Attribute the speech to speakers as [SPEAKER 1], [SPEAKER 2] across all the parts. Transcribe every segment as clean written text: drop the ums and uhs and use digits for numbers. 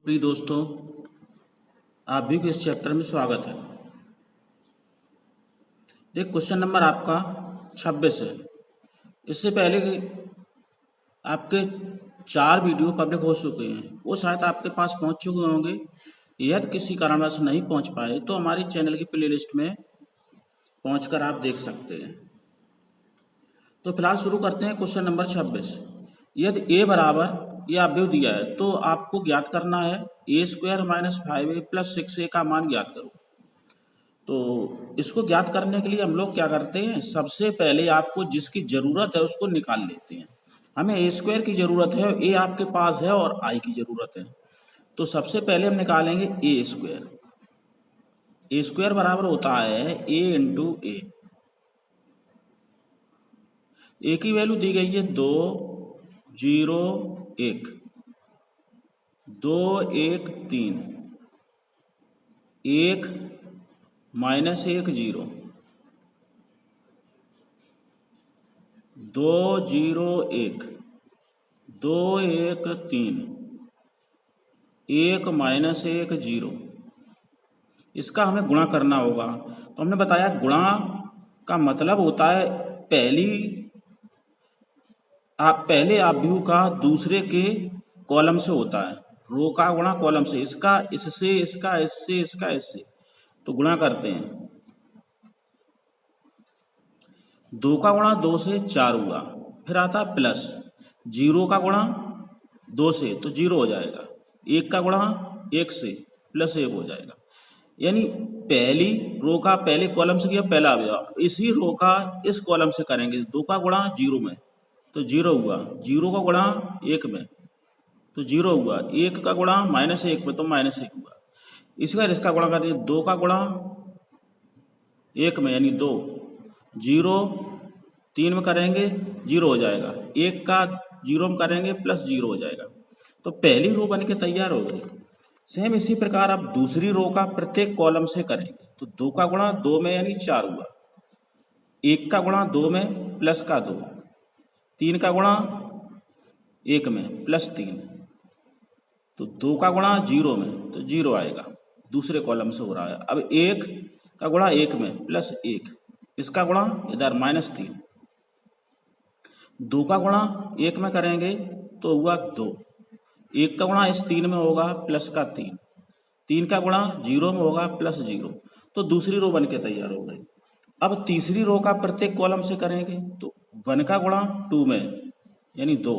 [SPEAKER 1] प्रिय दोस्तों, आप भी को इस चैप्टर में स्वागत है। देख, क्वेश्चन नंबर आपका 26 है। इससे पहले कि आपके 4 वीडियो पब्लिक हो चुके हैं, वो शायद आपके पास पहुंच चुके होंगे। यदि किसी कारणवश नहीं पहुंच पाए तो हमारी चैनल की प्लेलिस्ट में पहुंचकर आप देख सकते हैं। तो फिलहाल शुरू करते हैं क्वेश्चन नंबर 26। यदि ए बराबर ये अवयव दिया है तो आपको ज्ञात करना है ए square minus 5a plus 6a का मान ज्ञात करो। तो इसको ज्ञात करने के लिए हम लोग क्या करते हैं, सबसे पहले आपको जिसकी ज़रूरत है उसको निकाल लेते हैं। हमें ए स्क्वायर की ज़रूरत है, ए आपके पास है और आई की ज़रूरत है। तो सबसे पहले हम निकालेंगे ए स्क्वायर। ए स्क्वायर बराबर होता है ए इंटू ए। ए की वैल्यू दी गई है 2 0 1, 2 1 3, 1 माइनस 1 0, 2 0 1, 2 1 3, 1 माइनस 1 0। इसका हमें गुणा करना होगा। तो हमने बताया गुणा का मतलब होता है पहले अवयव का दूसरे के कॉलम से होता है। रो का गुणा कॉलम से, इसका इससे, इसका इससे, इसका इससे। तो गुणा करते हैं। 2 का गुणा 2 से 4 हुआ, फिर आता प्लस 0 का गुणा 2 से तो 0 हो जाएगा, 1 का गुणा 1 से प्लस 1 हो जाएगा। यानी पहली रो का पहले कॉलम से किया पहला अवयव, इसी रो का इस कॉलम से करेंगे। 2 का गुणा 0 में तो 0 हुआ, 0 का गुणा 1 में तो 0 हुआ, 1 का गुणा माइनस 1 में तो माइनस 1 हुआ। इसी बार इसका गुणा करिए, 2 का गुणा 1 में यानी 2, 0 3 में करेंगे 0 हो जाएगा, 1 का 0 में करेंगे प्लस 0 हो जाएगा। तो पहली रो बन के तैयार हो गई। सेम इसी प्रकार अब दूसरी रो का प्रत्येक कॉलम से करेंगे। तो 2 का गुणा 2 में यानी 4 हुआ, 1 का गुणा 2 में प्लस का 2, 3 का गुणा 1 में प्लस 3, तो 2 का गुणा 0 में तो 0 आएगा, दूसरे कॉलम से हो रहा है। अब 1 का गुणा 1 में प्लस 1, इसका गुणा इधर माइनस 3, 2 का गुणा 1 में करेंगे तो हुआ 2, 1 का गुणा इस 3 में होगा प्लस का 3, 3 का गुणा 0 में होगा प्लस 0। तो दूसरी रो बन के तैयार हो गई। अब तीसरी रो का प्रत्येक कॉलम से करेंगे। तो 1 का गुणा 2 में यानी 2,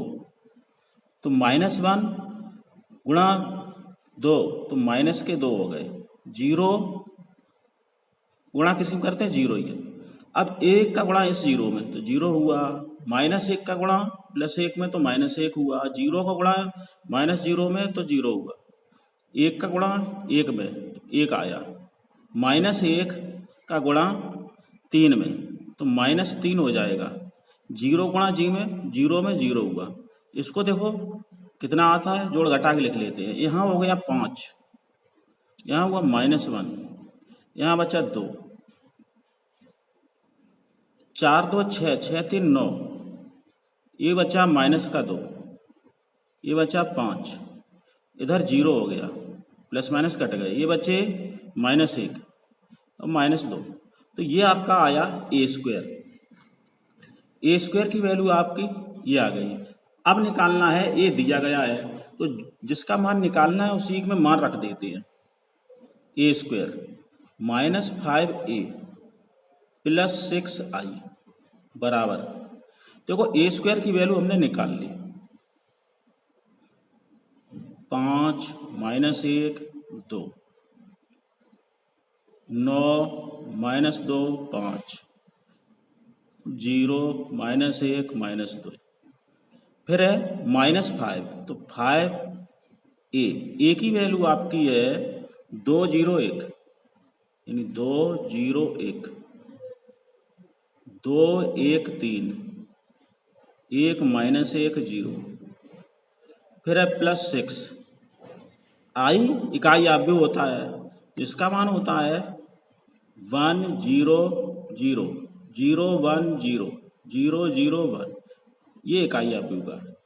[SPEAKER 1] तो माइनस 1 गुणा 2 तो माइनस के 2 हो गए, 0 गुणा किसी में करते हैं 0 ही है। अब 1 का गुणा इस 0 में तो 0 हुआ, माइनस 1 का गुणा प्लस 1 में तो माइनस 1 हुआ, 0 का गुणा माइनस 0 में तो 0 हुआ, 1 का गुणा 1 में तो 1 आया, माइनस 1 का गुणा 3 में तो माइनस 3 हो जाएगा, 0 गुणा जी में 0 में 0 हुआ। इसको देखो कितना आता है, जोड़ घटा के लिख लेते हैं। यहाँ हो गया 5, यहाँ हुआ माइनस 1, यहाँ बचा 2, 4 2 6, 6 3 9, ये बचा माइनस का 2, ये बचा 5, इधर 0 हो गया, प्लस माइनस कट गए, ये बचे माइनस 1 और माइनस 2। तो ये आपका आया ए स्क्वायर। ए स्क्वायर की वैल्यू आपकी ये आ गई। अब निकालना है, ए दिया गया है तो जिसका मान निकालना है उसी में मान रख देते हैं। ए square minus 5a plus 6i बराबर, देखो ए स्क्वायर की वैल्यू हमने निकाल ली, 5 माइनस 1 2, 9 माइनस 2 5, 0 माइनस 1 माइनस 2, फिर है माइनस 5 तो 5a की वैल्यू आपकी है 2 0 1 यानी 2 0 1, 2 1 3, 1 माइनस 1 0, फिर है प्लस 6। आई इकाई अवयव होता है जिसका मान होता है 1 0 0 0 1 0 0 0 1, ये इकाई अवयव का।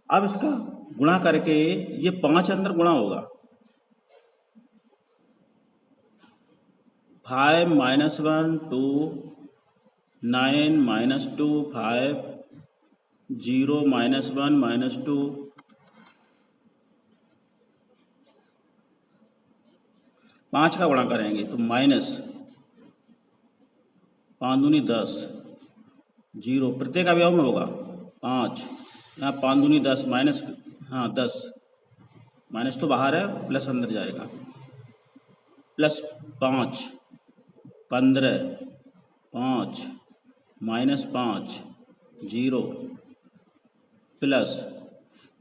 [SPEAKER 1] अब इसका गुणा करके ये 5 अंदर गुणा होगा 5 -1 2 9 -2 5 0 -1 -2 5 का गुणा करेंगे तो माइनस 5 दूनी 10 0 प्रत्येक अवयव में होगा 5 यहाँ 5 दूनी 10 माइनस 10 माइनस तो बाहर है प्लस अंदर जाएगा प्लस 5 15 5 -5 0 प्लस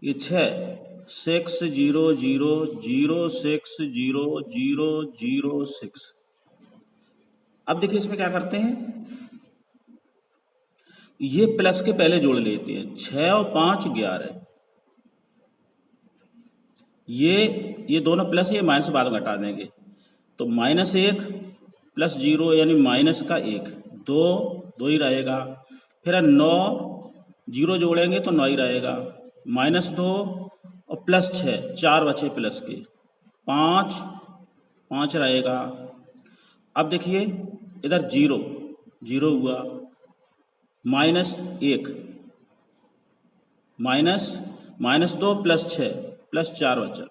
[SPEAKER 1] ये 6 0 0 0 6 0 0 0 6। अब देखिए इसमें क्या करते हैं, ये प्लस के पहले जोड़ लेते हैं 6 और 5 11 ये दोनों प्लस ये माइनस बाद में घटा देंगे तो -1 प्लस 0 यानी माइनस का 1 2 ही रहेगा। फिर 9 0 जोड़ेंगे तो 9 ही रहेगा -2 और प्लस 6 4 बचे प्लस के 5 रहेगा। अब देखिए इधर 0 हुआ -1 -2 प्लस 6 प्लस 4 बचा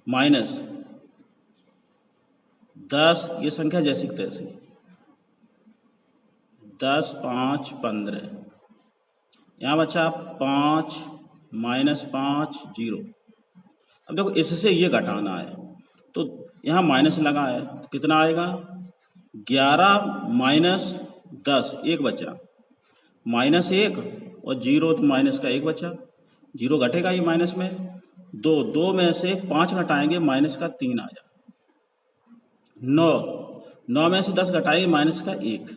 [SPEAKER 1] माइनस 10 ये संख्या जैसी तैसी 10 5 15 यहाँ बचा 5 -5 0। अब देखो इससे ये घटाना है तो यहाँ माइनस लगा है तो कितना आएगा 11 -10 1 बचा -1 और 0 तो माइनस का 1 बचा 0 घटेगा ये माइनस में 2 में से 5 घटाएंगे माइनस का 3 आया 9 में से 10 घटाएंगे माइनस का 1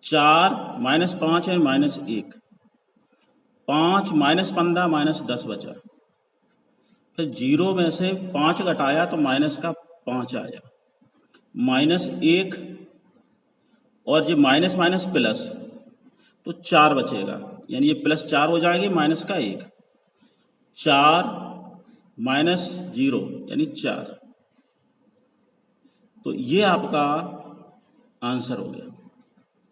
[SPEAKER 1] 4 -5 है -1 5 -15 -10 बचा फिर 0 में से 5 घटाया तो माइनस का 5 आया -1 और जो माइनस माइनस प्लस तो 4 बचेगा यानी ये प्लस 4 हो जाएंगे माइनस का 1 4 -0 यानी 4। तो ये आपका आंसर हो गया।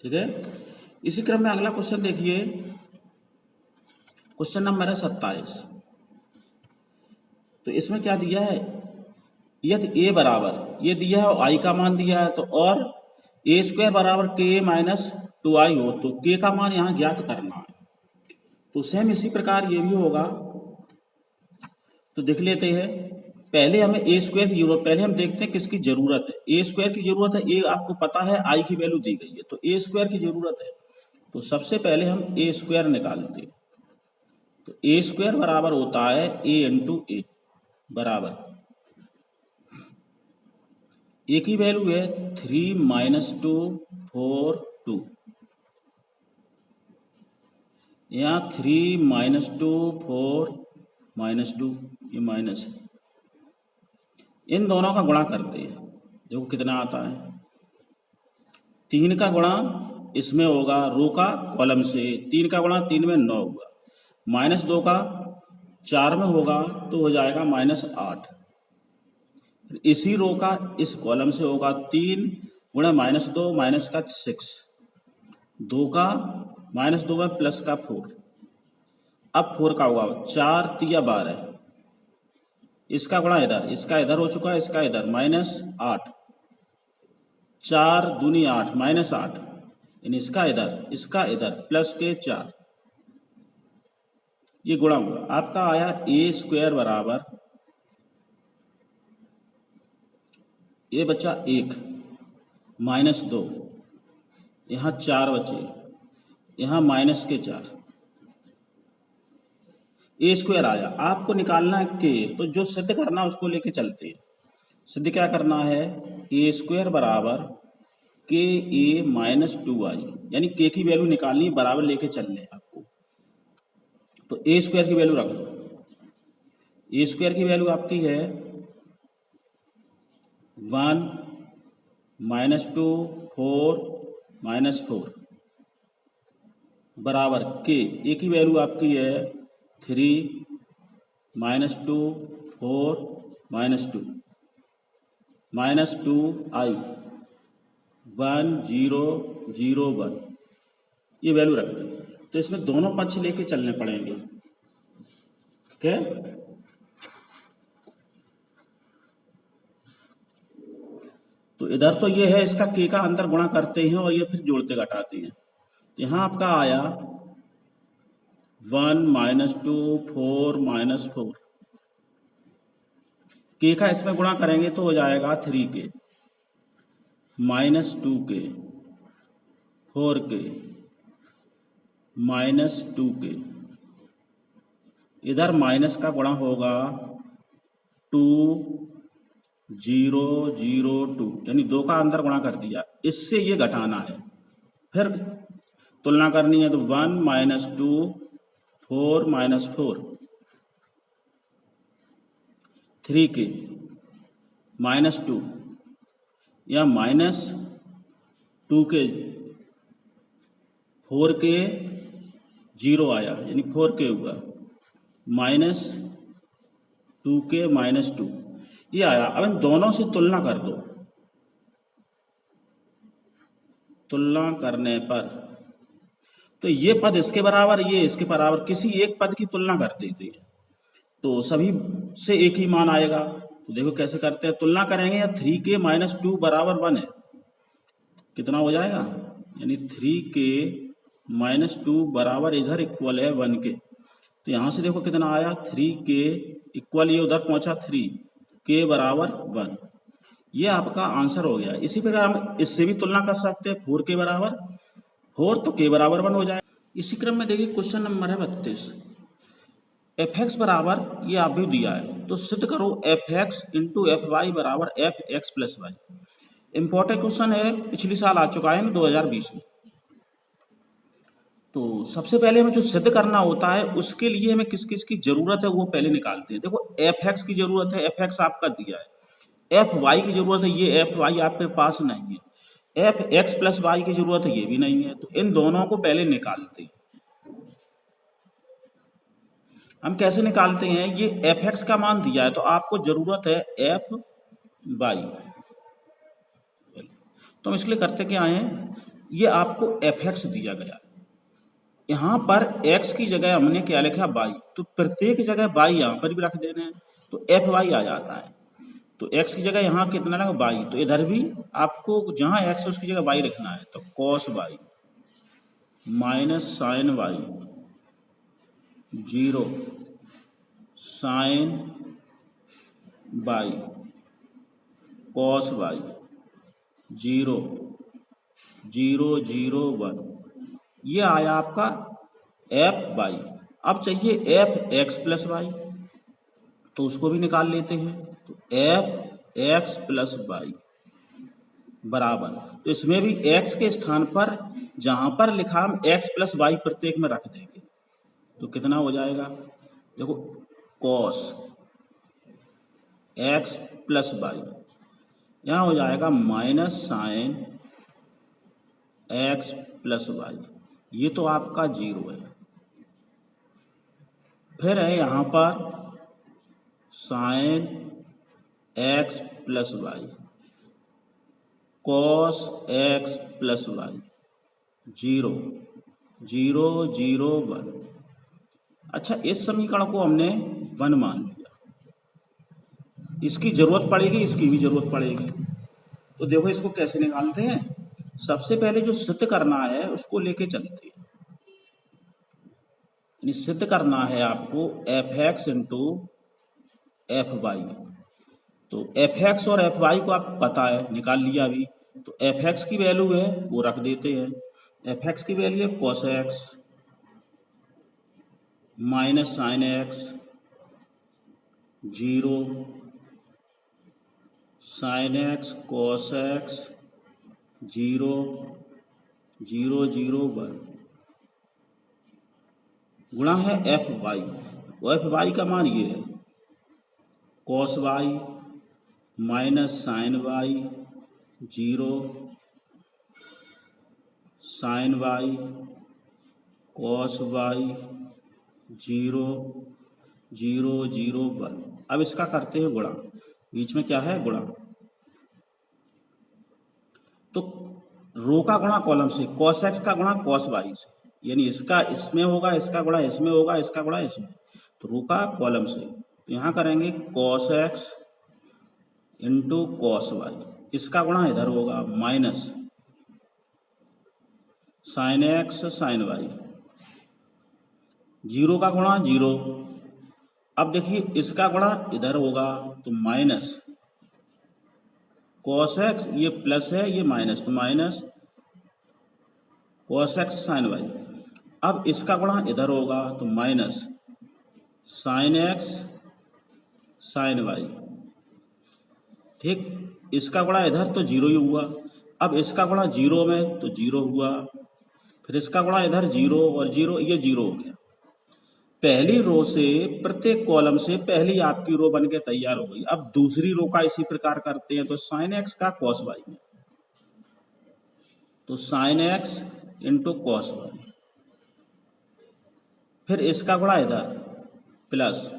[SPEAKER 1] ठीक है, इसी क्रम में अगला क्वेश्चन देखिए, क्वेश्चन नंबर है 27। तो इसमें क्या दिया है, यदि a बराबर ये दिया है और i का मान दिया है तो और a² बराबर k - 2i हो तो k का मान यहाँ ज्ञात करना है। तो सेम इसी प्रकार ये भी होगा। तो देख लेते हैं, पहले हमें a² की जरूरत, पहले हम देखते हैं किसकी जरूरत है। a² की जरूरत है, a आपको पता है i की वैल्यू दी गई है तो a² की जरूरत है। तो सबसे पहले हम a² निकालते हैं। तो a² बराबर होता है a × a बराबर a की वैल्यू है 3 - 2 4 2 यहाँ 3 - 2 4 -2 ये माइनस है। इन दोनों का गुणा करते हैं, देखो कितना आता है। 3 का गुणा इसमें होगा रो का कॉलम से, 3 का गुणा 3 में 9 हुआ, -2 का 4 में होगा तो हो जाएगा -8। इसी रो का इस कॉलम से होगा 3 गुणा -2 माइनस का 6, 2 का -2 में प्लस का 4। अब 4 का होगा 4 × 12, इसका गुणा इधर, इसका इधर हो चुका है, इसका इधर -8, 4 दूनी 8 -8 यानी इसका इधर प्लस के 4, ये गुणा हुआ। आपका आया a² बराबर, ये बचा 1 -2, यहाँ 4 बचे, यहाँ माइनस के 4, a² आया। आपको निकालना है k, तो जो सिद्ध करना है उसको लेके चलते हैं। सिद्ध क्या करना है, a² बराबर ka - 2i यानी k की वैल्यू निकालनी है, बराबर लेके चलने हैं आपको। तो a² की वैल्यू रख दो, a² की वैल्यू आपकी है 1 -2 4 -4 बराबर k, a की वैल्यू आपकी है 3 -2 4 -2 -2i 1 0 0 1 ये वैल्यू रख दी। तो इसमें दोनों पक्ष लेके चलने पड़ेंगे। ओके, तो इधर तो ये है, इसका k का अंतर गुणा करते हैं और ये फिर जोड़ते घटाते हैं। यहाँ आपका आया 1 -2 4 -4, k का इसमें गुणा करेंगे तो हो जाएगा 3k -2k 4k -2k, इधर माइनस का गुणा होगा 2 0 0 2, यानी 2 का अंदर गुणा कर दिया, इससे ये घटाना है, फिर तुलना करनी है तो 1 -2 4 -4 3k -2 या -2k 4k 0 आया यानी 4k हुआ -2k -2 ये आया। अब इन दोनों से तुलना कर दो, तुलना करने पर तो ये पद इसके बराबर, ये इसके बराबर, किसी एक पद की तुलना कर देते हैं तो सभी से एक ही मान आएगा। तो देखो कैसे करते हैं, तुलना करेंगे या 3k -2 बराबर 1 है, कितना हो जाएगा, यानी 3k -2 बराबर इधर इक्वल है 1 के। तो यहाँ से देखो कितना आया, 3k इक्वल, ये उधर पहुंचा 3, k बराबर 1, ये आपका आंसर हो गया। इसी प्रकार हम इससे भी तुलना कर सकते हैं, 4k बराबर 4 तो k बराबर 1 हो जाएगा। इसी क्रम में देखिए क्वेश्चन नंबर है 32, fx बराबर ये आप भी दिया है तो सिद्ध करो fx इंटू fy बराबर fx plus y. Important question है, पिछली साल आ चुका है 2020 में। तो सबसे पहले हमें जो सिद्ध करना होता है उसके लिए हमें किस किस की जरूरत है वो पहले निकालते हैं। देखो fx की जरूरत है, fx आपका दिया है, fy की जरूरत है, ये fy आपके पास नहीं है, fx प्लस वाई की जरूरत है, ये भी नहीं है। तो इन दोनों को पहले निकालते हैं। हम कैसे निकालते हैं, ये fx का मान दिया है तो आपको जरूरत है fy, तो हम इसके लिए करते क्या है, ये आपको fx दिया गया, यहाँ पर x की जगह हमने क्या लिखा y, तो प्रत्येक जगह y यहाँ पर भी रख देना है तो fy आ जाता है। तो x की जगह यहाँ कितना लगा y, तो इधर भी आपको जहाँ x है उसकी जगह y लिखना है, तो cos y minus sine y 0 sine y cos y 0 0 0 1, ये आया आपका fy। अब चाहिए fx प्लस वाई, तो उसको भी निकाल लेते हैं। तो fx प्लस वाई बराबर, तो इसमें भी x के स्थान पर जहां पर लिखा हम x प्लस वाई प्रत्येक में रख देंगे, तो कितना हो जाएगा, देखो cos x प्लस वाई, यहाँ हो जाएगा minus sine x plus y, ये तो आपका 0 है। फिर है यहाँ पर sine x plus y cos x plus y 0 0 0 1। अच्छा, इस समीकरण को हमने 1 मान लिया, इसकी जरूरत पड़ेगी, इसकी भी जरूरत पड़ेगी। तो देखो इसको कैसे निकालते हैं, सबसे पहले जो सिद्ध करना है उसको लेके चलते हैं। सिद्ध करना है आपको fx इंटू fy, तो fx और fy को आप पता है, निकाल लिया अभी। तो fx की वैल्यू है वो रख देते हैं, fx की वैल्यू है cos x minus sine x 0 sine x cos x 0 0 0 1 गुणा है fy, वो fy का मान ये है cos y minus sine y 0 sine y cos y 0 0 0 1। अब इसका करते हैं गुणा, बीच में क्या है गुणा, तो रो का गुणा कॉलम से, कॉस एक्स का गुणा कॉस वाई से, यानी इसका इसमें होगा, इसका गुणा इसमें होगा, इसका गुणा इसमें, तो रो का कॉलम से। तो यहाँ करेंगे cos x into cos y, इसका गुणा इधर होगा minus sine x sine y, zero का गुणा जीरो। अब देखिए इसका गुणा इधर होगा तो माइनस कॉस एक्स, ये प्लस है ये माइनस, तो minus cos x sine y. अब इसका गुणा इधर होगा तो minus sine x sine y. ठीक, इसका गुणा इधर तो जीरो ही हुआ। अब इसका गुणा जीरो में तो जीरो हुआ, फिर इसका गुणा इधर जीरो और जीरो, ये जीरो हो गया। पहली रो से प्रत्येक कॉलम से पहली आपकी रो बन के तैयार हो गई। अब दूसरी रो का इसी प्रकार करते हैं, तो साइन एक्स का कॉस वाई में, तो sine x into cos y, फिर इसका गुणा इधर plus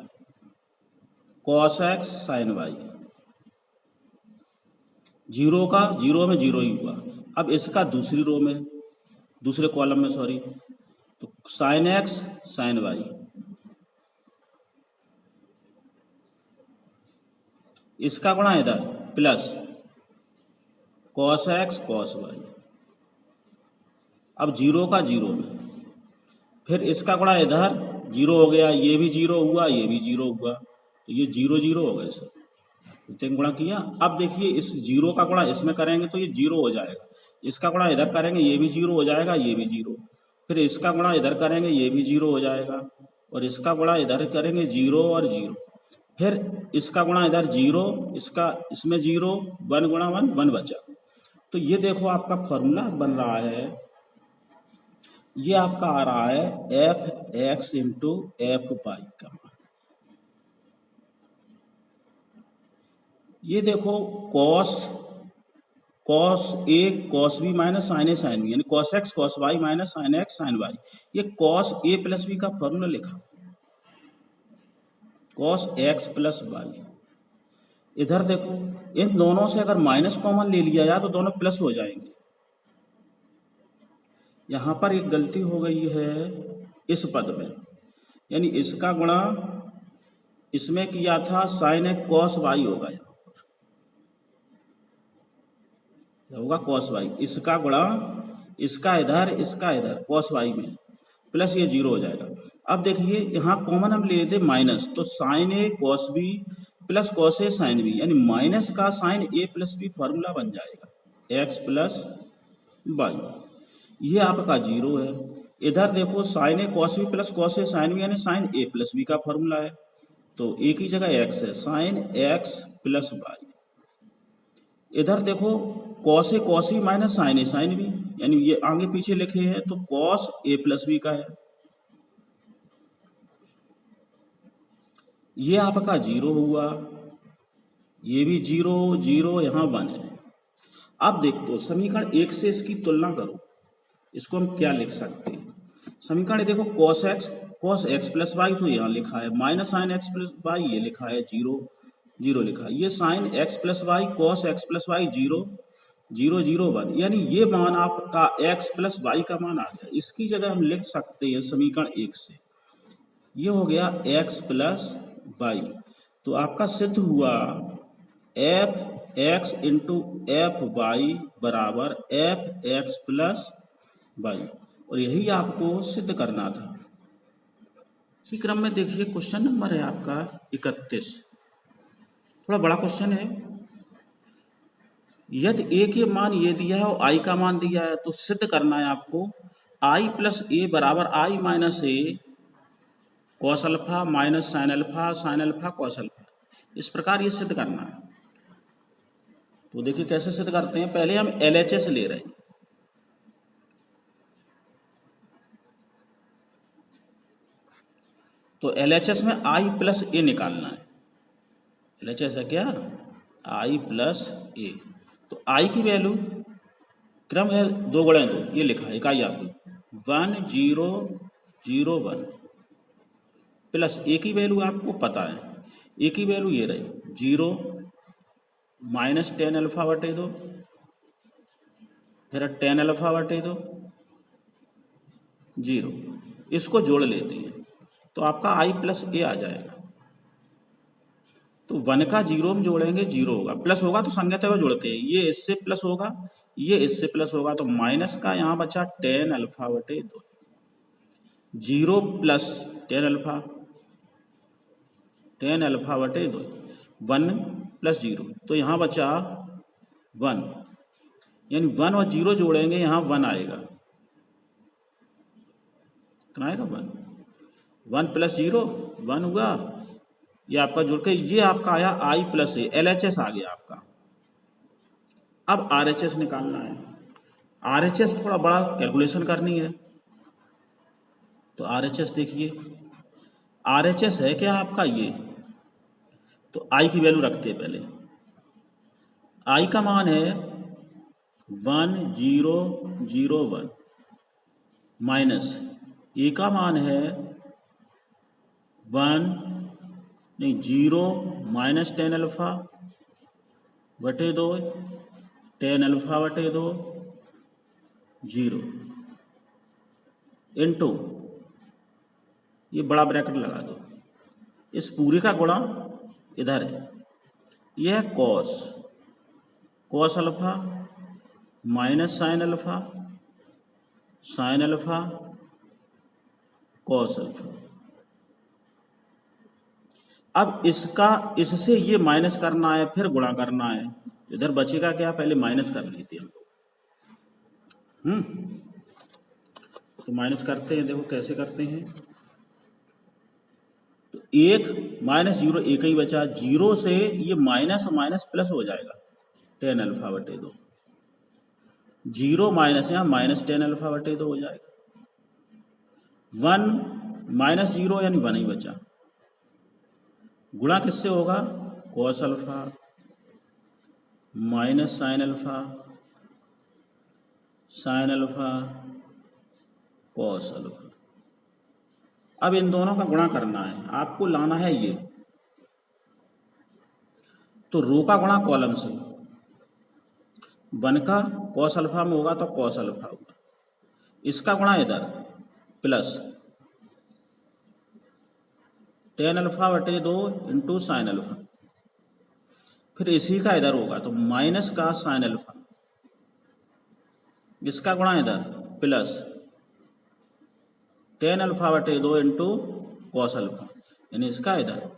[SPEAKER 1] cos x sine y, zero का जीरो में जीरो ही हुआ। अब इसका दूसरी रो में, दूसरे कॉलम में सॉरी, तो साइन एक्स साइन वाई, इसका गुणा इधर plus cos x cos y, अब जीरो का जीरो में, फिर इसका गुणा इधर जीरो हो गया, ये भी जीरो हुआ ये भी जीरो हुआ, तो ये जीरो जीरो हो गए सर, तीन गुणा किया। अब देखिए इस जीरो का गुणा इसमें करेंगे तो ये जीरो हो जाएगा, इसका गुणा इधर करेंगे ये भी जीरो हो जाएगा ये भी जीरो, फिर इसका गुणा इधर करेंगे ये भी जीरो हो जाएगा, और इसका गुणा इधर करेंगे जीरो और जीरो, फिर इसका गुणा इधर जीरो, इसका इसमें जीरो, वन गुणा वन वन बचा। तो ये देखो आपका फॉर्मूला बन रहा है, ये आपका आ रहा है f x into f y का मान। ये देखो cos cos a cos b minus sine a sine b, यानी cos x cos y minus sine x sine y, ये कॉस ए प्लस बी का फॉर्मूला लिखा, कॉस एक्स प्लस वाई। इधर देखो इन दोनों से अगर माइनस कॉमन ले लिया जाए तो दोनों प्लस हो जाएंगे। यहां पर एक गलती हो गई है इस पद में, यानी इसका गुणा इसमें किया था साइन एक्स कॉस वाई होगा, यहाँ पर होगा कॉस वाई, इसका गुणा इसका इधर कॉस वाई में, प्लस ये जीरो हो जाएगा। अब देखिए यहाँ कॉमन हम ले लेते माइनस, तो sign A cos B plus cos A sine b, यानी माइनस का साइन ए प्लस बी फॉर्मूला बन जाएगा एक्स प्लस वाई, ये आपका जीरो है। इधर देखो sign A cos B plus cos A sine b, यानी साइन ए प्लस बी का फॉर्मूला है, तो एक ही जगह एक्स है, साइन एक्स प्लस वाई। इधर देखो cos a minus sine a sine b, यानी ये आगे पीछे लिखे हैं तो कॉस ए प्लस बी का है, ये आपका जीरो हुआ, ये भी जीरो जीरो, यहाँ वन है। अब देखो समीकरण एक से इसकी तुलना करो, इसको हम क्या लिख सकते हैं। समीकरण देखो कॉस एक्स प्लस वाई तो यहाँ लिखा है, minus sine x plus y ये लिखा है, जीरो जीरो लिखा है, ये sine x plus y cos x plus y zero zero zero one, यानी ये मान आपका एक्स प्लस वाई का मान आ गया। इसकी जगह हम लिख सकते हैं समीकरण एक से, ये हो गया एक्स प्लस वाई, तो आपका सिद्ध हुआ f x into f y बराबर एफ एक्स प्लस वाई, और यही आपको सिद्ध करना था। इसी क्रम में देखिए क्वेश्चन नंबर है आपका 31, थोड़ा बड़ा क्वेश्चन है। यदि ए के मान ये दिया है और आई का मान दिया है, तो सिद्ध करना है आपको आई प्लस ए बराबर I minus A cos alpha minus sine alpha cos alpha, इस प्रकार ये सिद्ध करना है। तो देखिए कैसे सिद्ध करते हैं, पहले हम LHS ले रहे हैं, तो LHS में आई प्लस ए निकालना है। LHS है क्या, आई प्लस ए, तो आई की वैल्यू क्रम है 2 गुणे 2, ये लिखा है इकाई आपकी 1 0 0 1, प्लस ए की वैल्यू आपको पता है, ए की वैल्यू ये रही 0 माइनस टेन अल्फा बटे 2 फिर टेन अल्फा बटे दो 0, इसको जोड़ लेते हैं तो आपका i प्लस ए आ जाएगा। तो 1 का 0 में जोड़ेंगे 0 होगा, प्लस होगा तो संज्ञा में जोड़ते हैं, ये इससे प्लस होगा, ये इससे प्लस होगा, तो माइनस का यहाँ बचा टेन अल्फा बटे 2, 0 प्लस टेन अल्फा बटे 2, 1 प्लस 0, तो यहाँ बचा 1, यानी 1 और 0 जोड़ेंगे, यहाँ 1 आएगा, कितना आएगा 1 प्लस 0 1 हुआ, ये आपका जुड़ के ये आपका आया i प्लस ए, LHS आ गया आपका। अब RHS निकालना है, RHS थोड़ा बड़ा कैलकुलेशन करनी है, तो RHS देखिए, RHS है क्या आपका ये, तो i की वैल्यू रखते हैं पहले, i का मान है 1001 माइनस ए का मान है 0 माइनस टेन अल्फा बटे 2, टेन अल्फा बटे 2 0 इंटू, ये बड़ा ब्रैकेट लगा दो, इस पूरे का गुणा इधर है, यह है cos alpha minus sine alpha cos alpha. अब इससे ये माइनस करना है, फिर गुणा करना है, इधर बचेगा क्या, पहले माइनस कर लेते हैं हम लोग। तो माइनस करते हैं, देखो कैसे करते हैं, तो 1 माइनस 0 एक ही बचा, 0 से ये माइनस और माइनस प्लस हो जाएगा, टेन अल्फा बटे 2, 0 माइनस यहाँ माइनस टेन अल्फा बटे 2 हो जाएगा, 1 माइनस 0 यानी 1 ही बचा, गुणा किससे होगा, cos alpha minus sine alpha cos alpha. अब इन दोनों का गुणा करना है, आपको लाना है ये, तो रो का गुणा कॉलम से, 1 का कॉस अल्फा में होगा तो कॉस अल्फा होगा, इसका गुणा इधर प्लस टेन अल्फा बटे 2 इंटू साइन अल्फा, फिर इसी का इधर होगा तो माइनस का साइन अल्फा, इसका गुणा इधर प्लस टेन अल्फा बटे 2 इंटू कॉस अल्फा, यानी इसका इधर।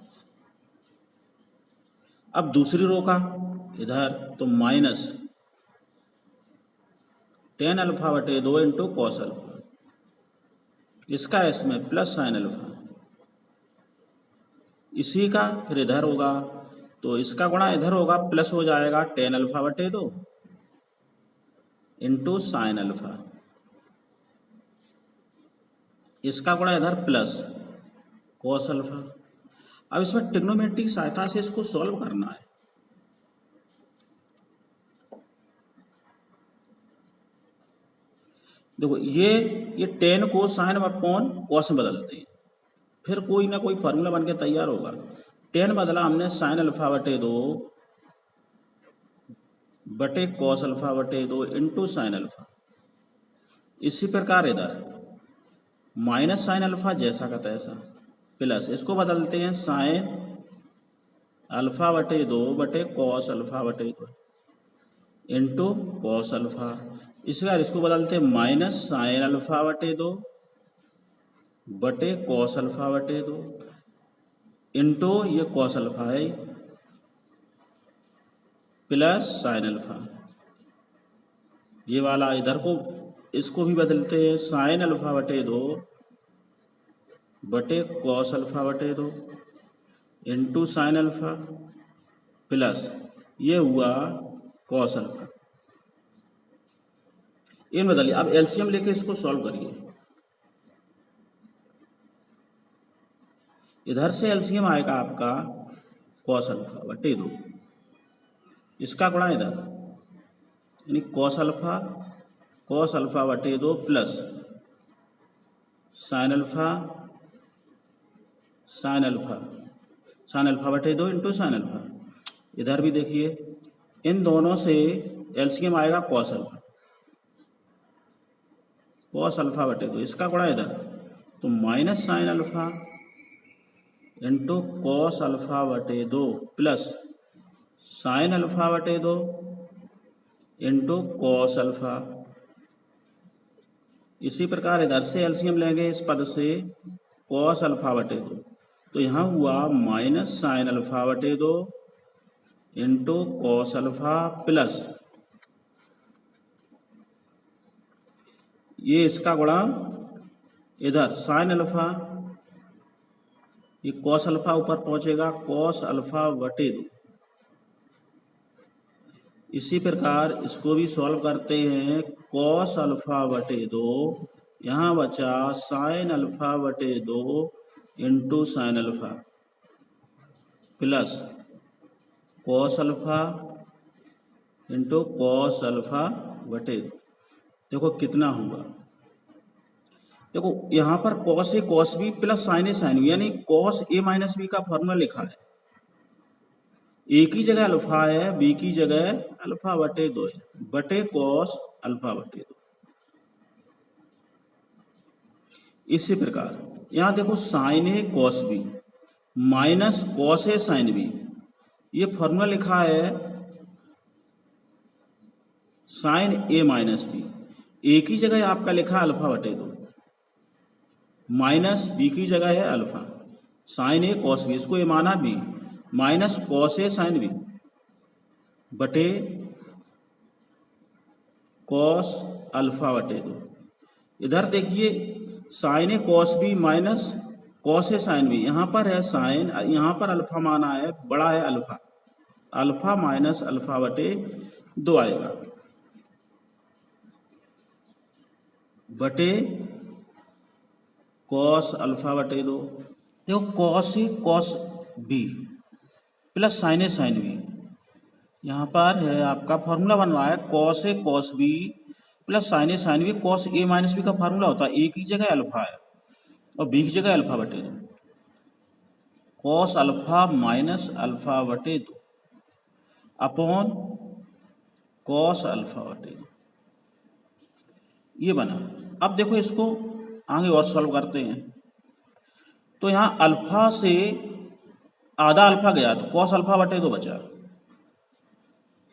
[SPEAKER 1] अब दूसरी रो का इधर तो माइनस टेन अल्फा बटे 2 इंटू कॉस अल्फा, इसका इसमें प्लस साइन अल्फा, इसी का फिर इधर होगा तो इसका गुणा इधर होगा, प्लस हो जाएगा टेन अल्फा बटे 2 इंटू साइन अल्फा, इसका गुणा इधर प्लस कॉस अल्फा। अब इसमें ट्रिग्नोमेट्रिक सहायता से इसको सॉल्व करना है। देखो ये टेन को साइन अपॉन कॉस में बदलते हैं, फिर कोई ना कोई फार्मूला बन के तैयार होगा। टेन बदला हमने साइन अल्फा बटे 2 बटे कॉस अल्फा बटे 2 इंटू साइन अल्फा। इसी प्रकार इधर माइनस साइन अल्फा जैसा का तैसा प्लस, इसको बदलते हैं साइन अल्फा बटे 2 बटे कॉस अल्फा बटे 2 इंटू कॉस अल्फा। इसी बार इसको बदलते हैं माइनस साइन अल्फा बटे 2 बटे कॉस अल्फा बटे 2 इंटू ये कॉस अल्फा है प्लस साइन अल्फा। ये वाला इधर को इसको भी बदलते हैं साइन अल्फा बटे 2 बटे कॉस अल्फा बटे 2 इंटू साइन अल्फा प्लस ये हुआ कॉस अल्फा। इन बदलिए, अब एलसीएम लेके इसको सॉल्व करिए। इधर से एलसीएम आएगा आपका कॉस अल्फा बटे 2, इसका गुणा इधर यानी कॉस अल्फा बटे 2 प्लस साइन अल्फा बटे 2 इंटू साइन अल्फा। इधर भी देखिए इन दोनों से एलसीएम आएगा कॉस अल्फा, कॉस अल्फा बटे 2, इसका गुणा इधर तो minus sine alpha into cos alpha बटे 2 प्लस साइन अल्फा बटे 2 इंटू कॉस अल्फा। इसी प्रकार इधर से एलसीएम लेंगे इस पद से कॉस अल्फा बटे 2, तो यहाँ हुआ माइनस साइन अल्फा बटे 2 इंटू कॉस अल्फा प्लस ये इसका गुणा इधर साइन अल्फा, ये कॉस अल्फा ऊपर पहुंचेगा कॉस अल्फा बटे 2। इसी प्रकार इसको भी सॉल्व करते हैं, कॉस अल्फा बटे 2 यहाँ बचा साइन अल्फा बटे 2 into sine alpha plus cos alpha into cos alpha बटे 2। देखो कितना हुआ, देखो यहाँ पर cos a cos B plus sign a sine b, यानी कॉस ए माइनस बी का फॉर्मूला लिखा है। ए की जगह अल्फा है, बी की जगह अल्फा बटे 2 है, बटे कॉस अल्फा बटे 2। इसी प्रकार यहाँ देखो sign A cos b minus cos A sine B, ये फॉर्मूला लिखा है साइन ए माइनस बी। ए की जगह आपका लिखा अल्फा बटे 2 माइनस बी की जगह है अल्फा, साइन ए कॉस बी, इसको ये माना B minus cos A sine B बटे कॉस अल्फा बटे 2। इधर देखिए sign A cos b minus cos A sine B, यहाँ पर है साइन, यहाँ पर अल्फा माना है, बड़ा है अल्फा, अल्फा माइनस अल्फा बटे 2 आएगा बटे कॉस अल्फा बटे 2। देखो cos a cos B plus sign a sine B, यहाँ पर है आपका फॉर्मूला बन रहा है cos a cos B plus sign a sine B. Cos a minus B का फॉर्मूला होता है ए की जगह अल्फा है और बी की जगह अल्फा बटे 2, कॉस अल्फा माइनस अल्फा बटे 2 अपॉन कॉस अल्फा बटे 2, ये बना। अब देखो इसको आगे और सॉल्व करते हैं, तो यहाँ अल्फा से आधा अल्फा गया तो कॉस अल्फा बटे 2 बचा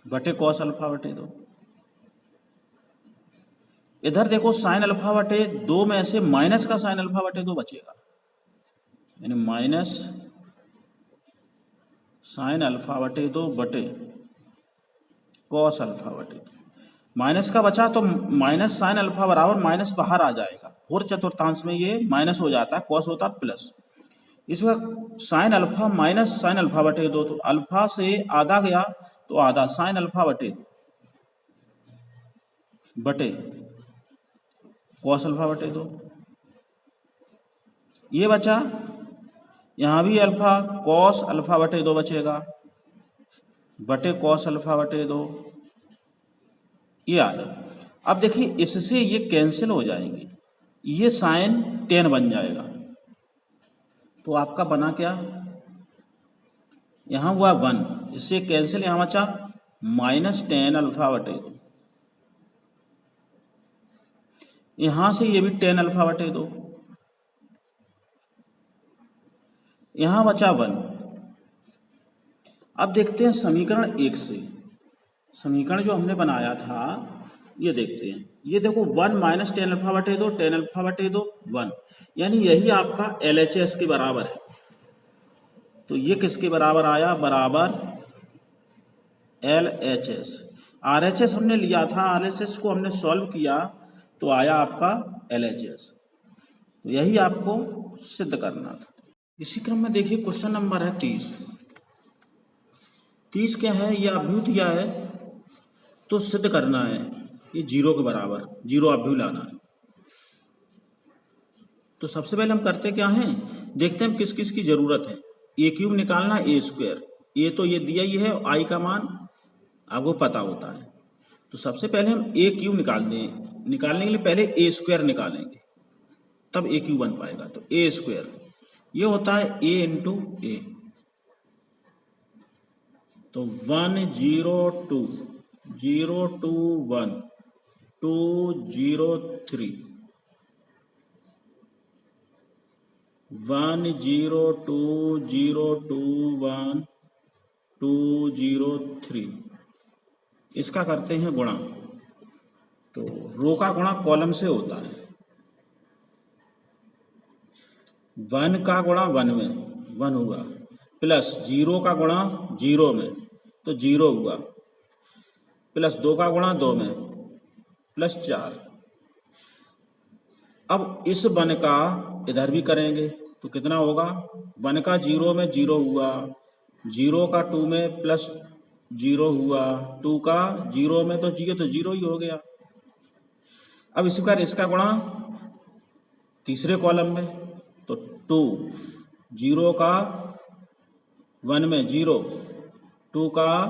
[SPEAKER 1] बटे कॉस अल्फा बटे 2। इधर देखो साइन अल्फा बटे 2 में से माइनस का साइन अल्फा बटे 2 बचेगा, यानी माइनस साइन अल्फा बटे 2 बटे कॉस अल्फा बटे 2। माइनस का बचा तो माइनस साइन अल्फा बराबर माइनस बाहर आ जाएगा, 4/4 में ये माइनस हो जाता है, कॉस होता है प्लस। इसमें sine alpha minus sine alpha बटे 2, तो अल्फा से आधा गया तो आधा साइन अल्फा बटे 2 बटे कॉस अल्फा बटे 2। ये बचा, यहाँ भी अल्फा कॉस अल्फा बटे 2 बचेगा बटे कॉस अल्फा बटे 2, ये आया। अब देखिए इससे ये कैंसिल हो जाएंगे, ये साइन टेन बन जाएगा, तो आपका बना क्या, यहाँ हुआ 1, इससे कैंसिल, यहाँ बचा माइनस टेन अल्फा बटे 2, यहाँ से ये भी टेन अल्फा बटे 2, यहाँ बचा 1। अब देखते हैं समीकरण 1 से, समीकरण जो हमने बनाया था ये देखते हैं। ये देखो 1 माइनस टेन अल्फा बटे 2, टेन अल्फा बटे 2 1, यानी यही आपका LHS के बराबर है। तो ये किसके बराबर आया, बराबर LHS। RHS हमने लिया था, RHS को हमने सॉल्व किया तो आया आपका LHS, तो यही आपको सिद्ध करना था। इसी क्रम में देखिए क्वेश्चन नंबर है 30 क्या है, ये अभ्युत दिया है तो सिद्ध करना है, ये 0 के बराबर, 0 अभ्युत लाना है। तो सबसे पहले हम करते क्या हैं, देखते हैं किस किस की जरूरत है। ए क्यूब निकालना, ए स्क्वायर, ए तो ये दिया ही है, आई का मान आपको पता होता है। तो सबसे पहले हम ए क्यूब निकालने के लिए पहले ए स्क्वायर निकालेंगे, तब ए क्यूब बन पाएगा। तो ए स्क्वायर ये होता है ए इंटू ए, तो 1 0 2 0 2 1 2 0 3 1 0 2 0 2 1 2 0 3, इसका करते हैं गुणा। तो रो का गुणा कॉलम से होता है। 1 का गुणा 1 में 1 हुआ, प्लस 0 का गुणा 0 में तो 0 हुआ, प्लस 2 का गुणा 2 में प्लस 4। अब इस 1 का इधर भी करेंगे तो कितना होगा, 1 का 0 में 0 हुआ, 0 का 2 में प्लस 0 हुआ, 2 का 0 में तो 0 ही हो गया। अब इसी प्रकार इसका गुणा तीसरे कॉलम में तो 2, 0 का 1 में 0, 2 का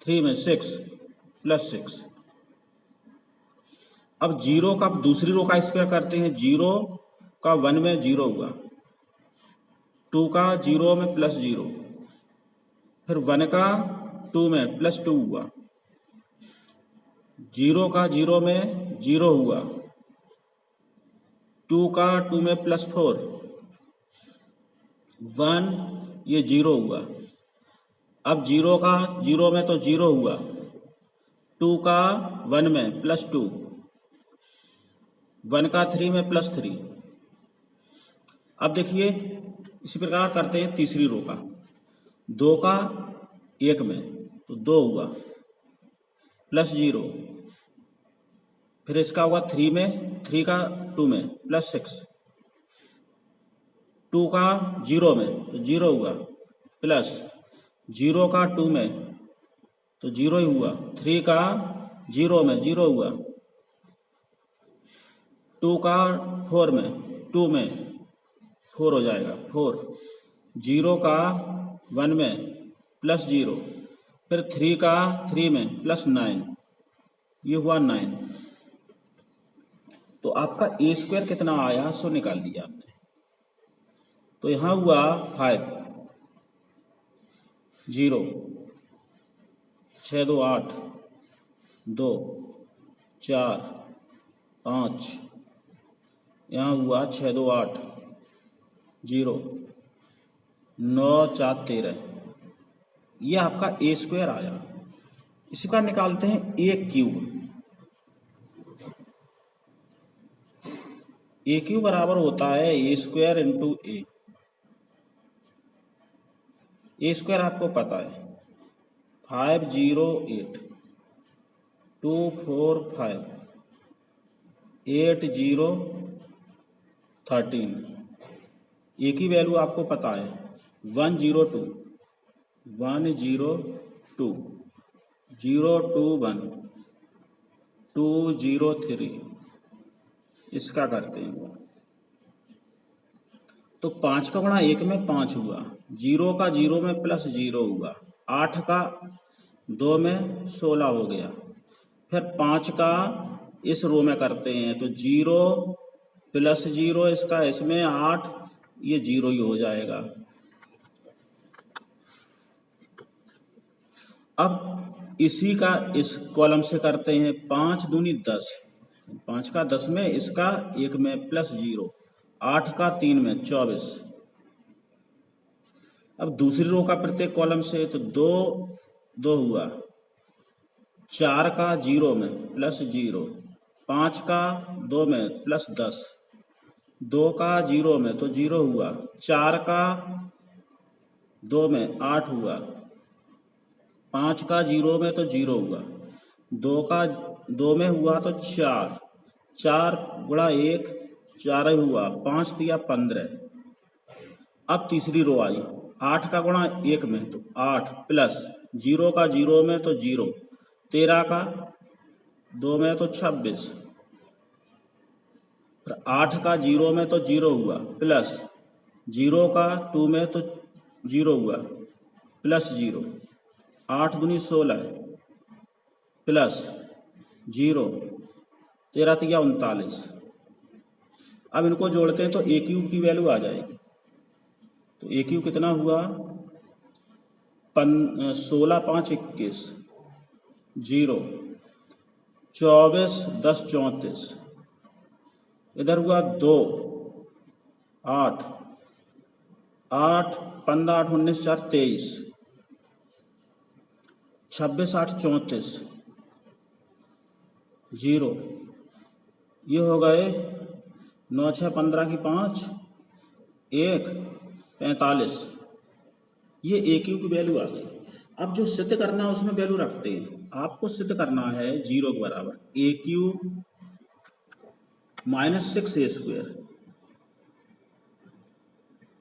[SPEAKER 1] 3 में 6 प्लस 6। अब 0 का दूसरी रो का स्क्वायर करते हैं। 0 का 1 में 0 हुआ, 2 का 0 में प्लस 0, फिर 1 का 2 में प्लस 2 हुआ, 0 का 0 में 0 हुआ, 2 का 2 में प्लस 4, 1 ये 0 हुआ। अब 0 का 0 में तो 0 हुआ, 2 का 1 में प्लस 2, 1 का 3 में प्लस 3। अब देखिए इसी प्रकार करते हैं तीसरी रो का। 2 का 1 में तो 2 हुआ, प्लस 0, फिर इसका हुआ 3 में, 3 का 2 में प्लस 6, 2 का 0 में तो 0 हुआ, प्लस 0 का 2 में तो 0 ही हुआ, 3 का 0 में 0 हुआ, 2 का 4 में 2 में 4 हो जाएगा 4, 0 का 1 में प्लस 0, फिर 3 का 3 में प्लस 9, ये हुआ 9। तो आपका ए स्क्वायर कितना आया सो निकाल लिया हमने। तो यहाँ हुआ 5 0 6 2 8 2 4 5, यहाँ हुआ 6 2 8 0 9 4 13, ये आपका ए स्क्वायर आया। इसी का निकालते हैं ए क्यूब। ए क्यूब बराबर होता है ए स्क्वायर इंटू ए। ए स्क्वायर आपको पता है 508 245 8013। ए की वैल्यू आपको पता है 102 102 021 203, इसका करते हैं। तो 5 का गुणा 1 में 5 हुआ, 0 का 0 में प्लस 0 हुआ, 8 का 2 में 16 हो गया, फिर 5 का इस रो में करते हैं तो 0 प्लस 0 इसका इसमें 8, ये 0 ही हो जाएगा। अब इसी का इस कॉलम से करते हैं 5 दूनी 10, 5 का 10 में इसका 1 में प्लस 0, 8 का 3 में 24। अब दूसरी रो का प्रत्येक कॉलम से तो 2 2 हुआ, 4 का 0 में प्लस 0, 5 का 2 में प्लस 10, 2 का 0 में तो 0 हुआ, 4 का 2 में 8 हुआ, 5 का 0 में तो 0 हुआ, 2 का 2 में हुआ तो 4, 4 गुणा 1 4 ही हुआ, 5 दिया 15। अब तीसरी रो आई, 8 का गुणा 1 में तो 8 प्लस 0 का 0 में तो 0, 13 का 2 में तो 26, फिर 8 का 0 में तो 0 हुआ, प्लस 0 का 2 में तो 0 हुआ, प्लस 0, 8 दूनी 16 प्लस 0, 13 तिया 39। अब इनको जोड़ते हैं तो ए क्यूब की वैल्यू आ जाएगी। तो ए क्यूब कितना हुआ 16 5 21 0, 24 10 34, इधर हुआ 2, 8 8 15 8 19 4 23 26 8 34 0 ये हो गए 9 6 15 की 5 1 45 ये ए क्यू की वैल्यू आ गई। अब जो सिद्ध करना है उसमें वैल्यू रखते हैं। आपको सिद्ध करना है 0 के बराबर a Q -6a²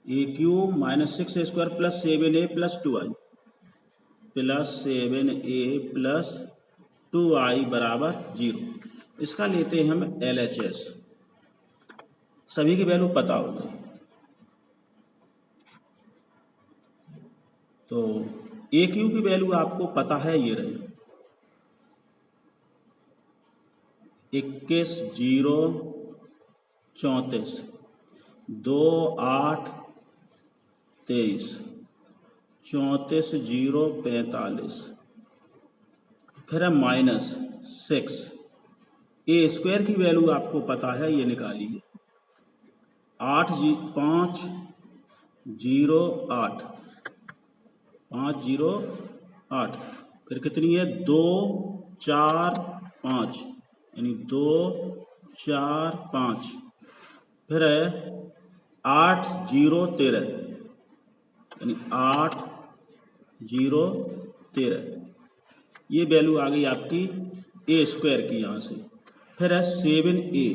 [SPEAKER 1] a Q -6a² plus 7a plus 2i plus 7a plus 2i बराबर 0। इसका लेते हैं हम LHS। सभी की वैल्यू पता हो गई। तो ए क्यू की वैल्यू आपको पता है, ये रही 21 0 34 2 8 23 34 0 45 फिर है -6। ए स्क्वायर की वैल्यू आपको पता है, ये निकालिए 8 5 0 8 5 0 8 फिर कितनी है 2 4 5 यानी 2 4 5 फिर है 8 0 13 यानी 8 0 13। ये वैल्यू आ गई आपकी ए स्क्वायर की यहाँ से। फिर है 7a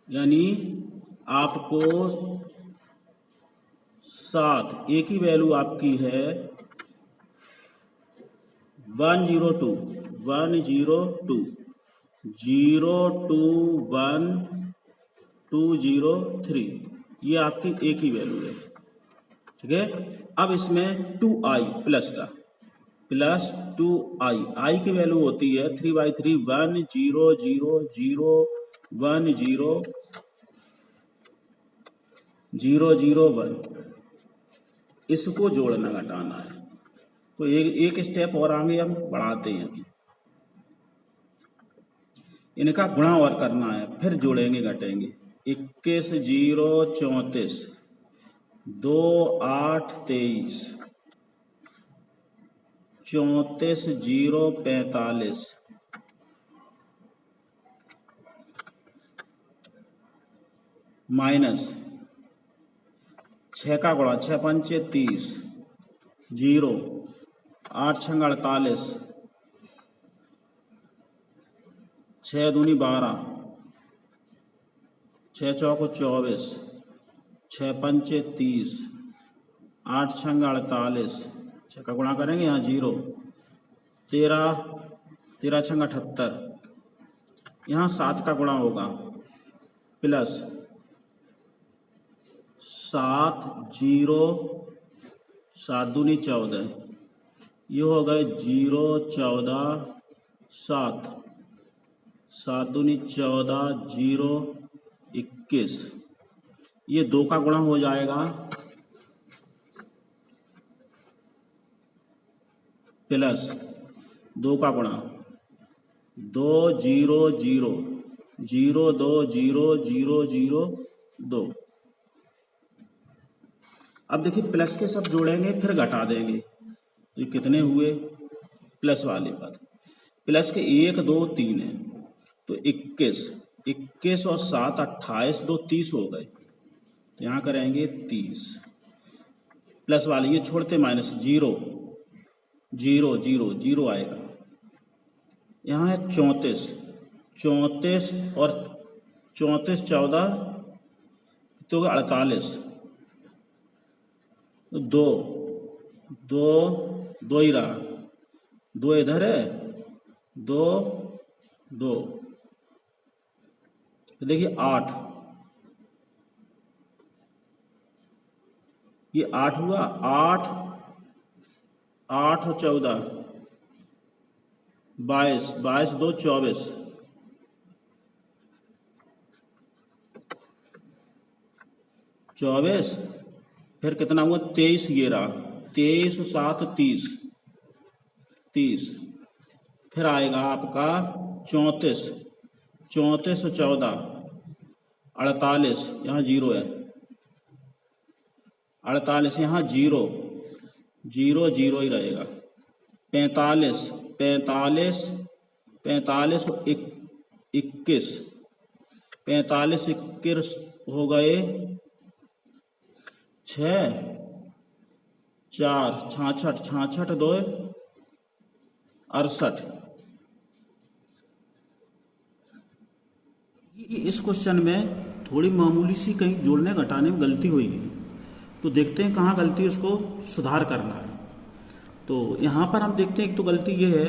[SPEAKER 1] यानी आपको 7 ए की वैल्यू आपकी है 102 102 021 203। ये आपकी ए की वैल्यू है, ठीक है। अब इसमें 2i प्लस का प्लस 2i आई की वैल्यू होती है 3/3 1 0 0 0 1 0 0 0 1। इसको जोड़ना घटाना है तो एक स्टेप और आगे हम बढ़ाते हैं। अभी इनका गुणा और करना है, फिर जोड़ेंगे घटेंगे। 21 0 34 2 8 23 34 0 45 माइनस 6 का गुणा 6 पंचे 30 0 8 छंग 48 6 दूनी 12 6 चौको 24 6 पंचे 30 8 छंग 48 6 का गुणा करेंगे यहाँ 0 13 13 छंग 78 यहाँ 7 का गुणा होगा प्लस 7 0 7 दूनी 14 ये हो गए 0 14 7 7 दूनी 14 0 21। ये 2 का गुणा हो जाएगा प्लस 2 का गुणा 2 0 0 0 2 0 0 0 2। अब देखिए प्लस के सब जोड़ेंगे फिर घटा देंगे तो ये कितने हुए प्लस वाले पद। प्लस के 1 2 3 है तो 21 21 और 7 28 2 30 हो गए तो यहाँ करेंगे 30 प्लस वाले ये छोड़ते माइनस 0 0 0 0 आएगा। यहाँ है 34 34 और 34 14 तो 48 2 2 2 ही रहा 2 इधर है 2 2 तो देखिए 8 ये 8 हुआ 8 8 और 14 22 22 2 24 24 फिर कितना हुआ 23 ये रहा 23 7 30 30 फिर आएगा आपका 34 34 14 48 यहाँ 0 है, 48 यहाँ 0 0 0 ही रहेगा। 45 45 45 21 45 21 हो गए 6 4 66 66 2 68। इस क्वेश्चन में थोड़ी मामूली सी कहीं जोड़ने घटाने में गलती हुई है, तो देखते हैं कहाँ गलती है, उसको सुधार करना है। तो यहाँ पर हम देखते हैं एक तो गलती ये है,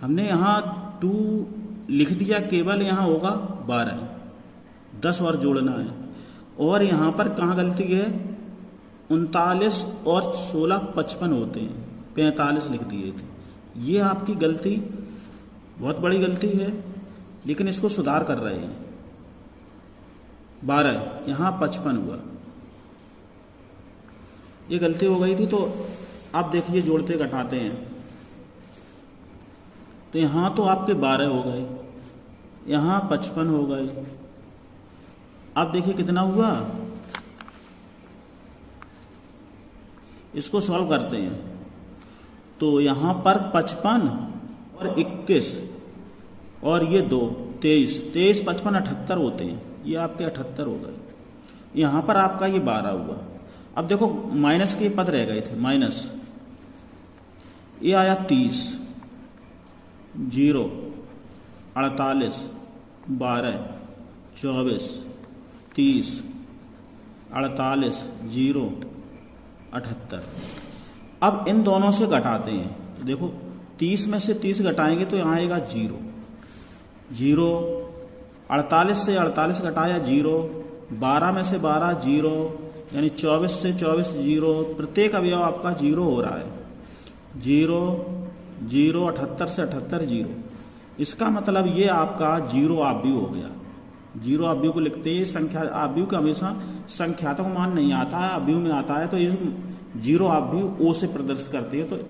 [SPEAKER 1] हमने यहाँ 2 लिख दिया, केवल यहाँ होगा 12, 10 और जोड़ना है। और यहाँ पर कहाँ गलती है, 39 और 16 55 होते हैं, 45 लिख दिए थे। ये आपकी गलती बहुत बड़ी गलती है, लेकिन इसको सुधार कर रहे हैं। 12 यहाँ 55 हुआ, ये गलती हो गई थी। तो आप देखिए जोड़ते घटाते हैं, तो यहाँ तो आपके 12 हो गए, यहाँ 55 हो गए। अब देखिए कितना हुआ, इसको सॉल्व करते हैं। तो यहाँ पर 55 और 21 और ये 2 23 23 55 78 होते हैं, ये आपके 78 हो गए। यहाँ पर आपका ये 12 हुआ। अब देखो माइनस के पद रह गए थे, माइनस ये आया 30 0 48 12 24 30 48 0 78। अब इन दोनों से घटाते हैं, तो देखो 30 में से 30 घटाएंगे तो यहाँ आएगा 0 0, 48 से 48 घटाया 0, 12 में से 12 0, यानी 24 से 24 0, प्रत्येक अवयव आपका 0 हो रहा है, 0 0, 78 से 78 0। इसका मतलब ये आपका 0 आव्यूह हो गया। 0 आव्यूह को लिखते हैं, संख्या आव्यूह का हमेशा संख्यात्मक मान नहीं आता है, आव्यूह में आता है, तो ये 0 आव्यूह ओ से प्रदर्शित करती है। तो